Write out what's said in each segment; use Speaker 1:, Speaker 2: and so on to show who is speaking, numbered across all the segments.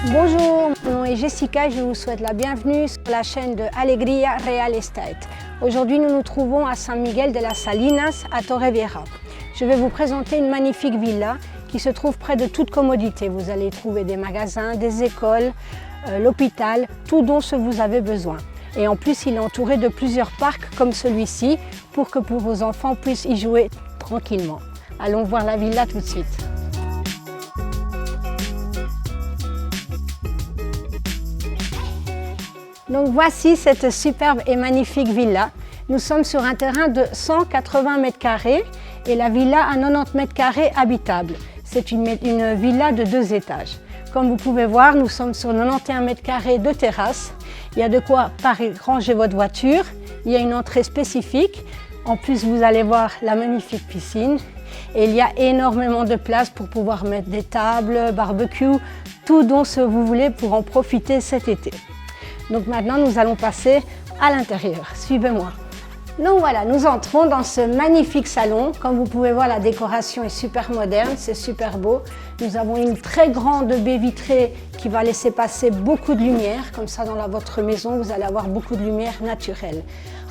Speaker 1: Bonjour, mon nom est Jessica et je vous souhaite la bienvenue sur la chaîne de Alegria Real Estate. Aujourd'hui, nous nous trouvons à San Miguel de las Salinas, à Torrevieja. Je vais vous présenter une magnifique villa qui se trouve près de toute commodité. Vous allez trouver des magasins, des écoles, l'hôpital, tout dont vous avez besoin. Et en plus, il est entouré de plusieurs parcs comme celui-ci pour que vos enfants puissent y jouer tranquillement. Allons voir la villa tout de suite. Donc voici cette superbe et magnifique villa. Nous sommes sur un terrain de 180 mètres carrés et la villa a 90 mètres carrés habitables. C'est une villa de 2 étages. Comme vous pouvez voir, nous sommes sur 91 mètres carrés de terrasse. Il y a de quoi ranger votre voiture. Il y a une entrée spécifique. En plus, vous allez voir la magnifique piscine. Et il y a énormément de place pour pouvoir mettre des tables, barbecue, tout dont vous voulez pour en profiter cet été. Donc maintenant, nous allons passer à l'intérieur. Suivez-moi. Donc voilà, nous entrons dans ce magnifique salon. Comme vous pouvez voir, la décoration est super moderne, c'est super beau. Nous avons une très grande baie vitrée qui va laisser passer beaucoup de lumière. Comme ça, dans votre maison, vous allez avoir beaucoup de lumière naturelle.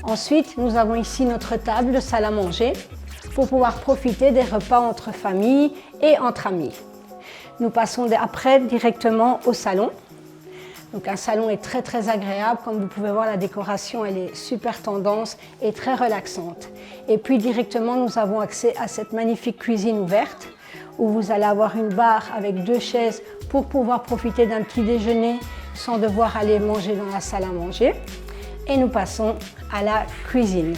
Speaker 1: Ensuite, nous avons ici notre table de salle à manger pour pouvoir profiter des repas entre familles et entre amis. Nous passons après directement au salon. Donc un salon est très agréable, comme vous pouvez voir la décoration elle est super tendance et très relaxante. Et puis directement nous avons accès à cette magnifique cuisine ouverte où vous allez avoir une barre avec 2 chaises pour pouvoir profiter d'un petit déjeuner sans devoir aller manger dans la salle à manger. Et nous passons à la cuisine.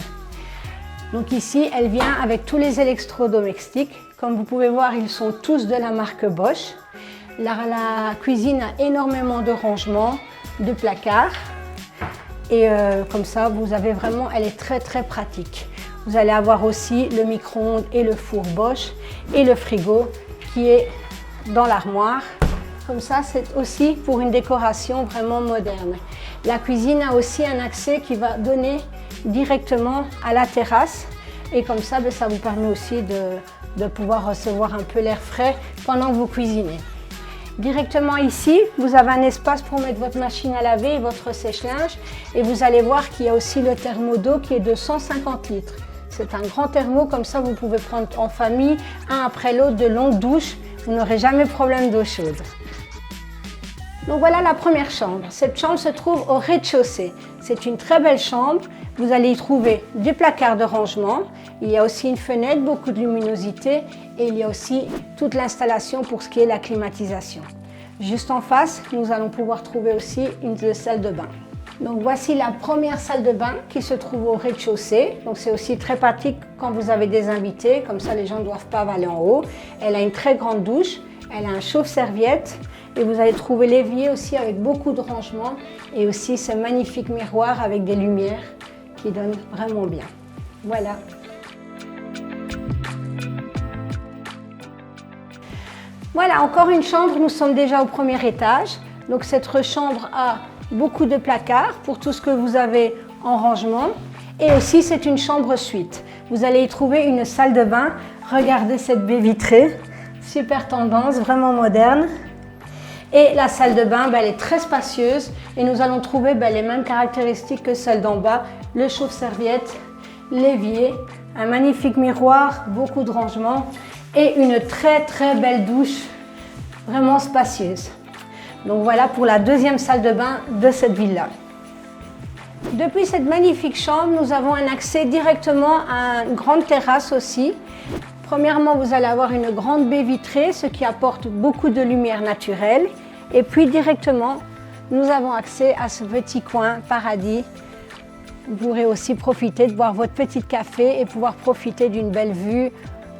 Speaker 1: Donc ici elle vient avec tous les électrodomestiques. Comme vous pouvez voir ils sont tous de la marque Bosch. La cuisine a énormément de rangements, de placards et comme ça vous avez vraiment, elle est très pratique. Vous allez avoir aussi le micro-ondes et le four Bosch et le frigo qui est dans l'armoire. Comme ça c'est aussi pour une décoration vraiment moderne. La cuisine a aussi un accès qui va donner directement à la terrasse et comme ça ça vous permet aussi de pouvoir recevoir un peu l'air frais pendant que vous cuisinez. Directement ici, vous avez un espace pour mettre votre machine à laver et votre sèche-linge et vous allez voir qu'il y a aussi le thermo d'eau qui est de 150 litres. C'est un grand thermo, comme ça vous pouvez prendre en famille, un après l'autre, de longues douches. Vous n'aurez jamais problème d'eau chaude. Donc voilà la première chambre. Cette chambre se trouve au rez-de-chaussée. C'est une très belle chambre. Vous allez y trouver des placards de rangement. Il y a aussi une fenêtre, beaucoup de luminosité et il y a aussi toute l'installation pour ce qui est la climatisation. Juste en face, nous allons pouvoir trouver aussi une salle de bain. Donc voici la première salle de bain qui se trouve au rez-de-chaussée. Donc c'est aussi très pratique quand vous avez des invités, comme ça les gens ne doivent pas aller en haut. Elle a une très grande douche, elle a un chauffe-serviette. Et vous allez trouver l'évier aussi avec beaucoup de rangements et aussi ce magnifique miroir avec des lumières qui donnent vraiment bien. Voilà. Voilà, encore une chambre, nous sommes déjà au premier étage. Donc cette chambre a beaucoup de placards pour tout ce que vous avez en rangement. Et aussi c'est une chambre suite. Vous allez y trouver une salle de bain. Regardez cette baie vitrée, super tendance, vraiment moderne. Et la salle de bain, elle est très spacieuse et nous allons trouver les mêmes caractéristiques que celle d'en bas. Le chauffe-serviette, l'évier, un magnifique miroir, beaucoup de rangements et une très belle douche, vraiment spacieuse. Donc voilà pour la deuxième salle de bain de cette villa. Depuis cette magnifique chambre, nous avons un accès directement à une grande terrasse aussi. Premièrement, vous allez avoir une grande baie vitrée, ce qui apporte beaucoup de lumière naturelle. Et puis directement, nous avons accès à ce petit coin paradis. Vous pourrez aussi profiter de boire votre petit café et pouvoir profiter d'une belle vue.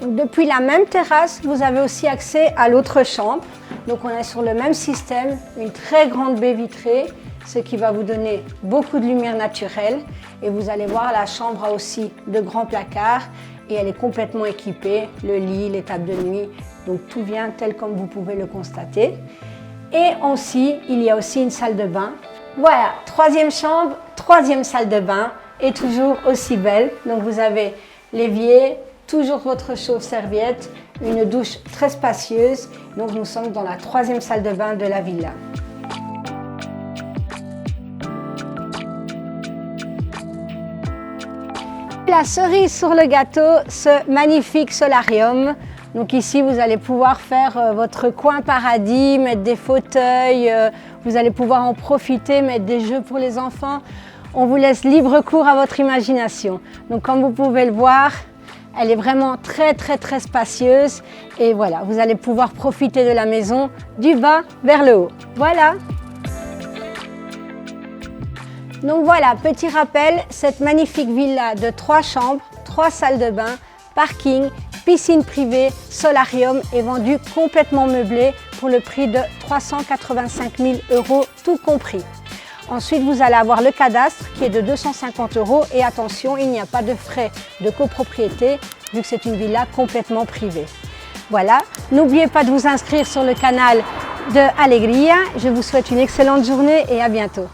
Speaker 1: Donc, depuis la même terrasse, vous avez aussi accès à l'autre chambre. Donc on est sur le même système, une très grande baie vitrée, ce qui va vous donner beaucoup de lumière naturelle. Et vous allez voir, la chambre a aussi de grands placards. Et elle est complètement équipée, le lit, les tables de nuit, donc tout vient tel comme vous pouvez le constater. Et aussi, il y a aussi une salle de bain. Voilà, troisième chambre, troisième salle de bain, et toujours aussi belle. Donc vous avez l'évier, toujours votre chauffe-serviette, une douche très spacieuse. Donc nous sommes dans la troisième salle de bain de la villa. La cerise sur le gâteau, ce magnifique solarium. Donc ici, vous allez pouvoir faire votre coin paradis, mettre des fauteuils, vous allez pouvoir en profiter, mettre des jeux pour les enfants. On vous laisse libre cours à votre imagination. Donc comme vous pouvez le voir, elle est vraiment très spacieuse et voilà, vous allez pouvoir profiter de la maison du bas vers le haut. Voilà. Donc voilà, petit rappel, cette magnifique villa de 3 chambres, 3 salles de bain, parking, piscine privée, solarium est vendue complètement meublée pour le prix de 385 000 € tout compris. Ensuite, vous allez avoir le cadastre qui est de 250 € et attention, il n'y a pas de frais de copropriété vu que c'est une villa complètement privée. Voilà, n'oubliez pas de vous inscrire sur le canal de Alegria. Je vous souhaite une excellente journée et à bientôt.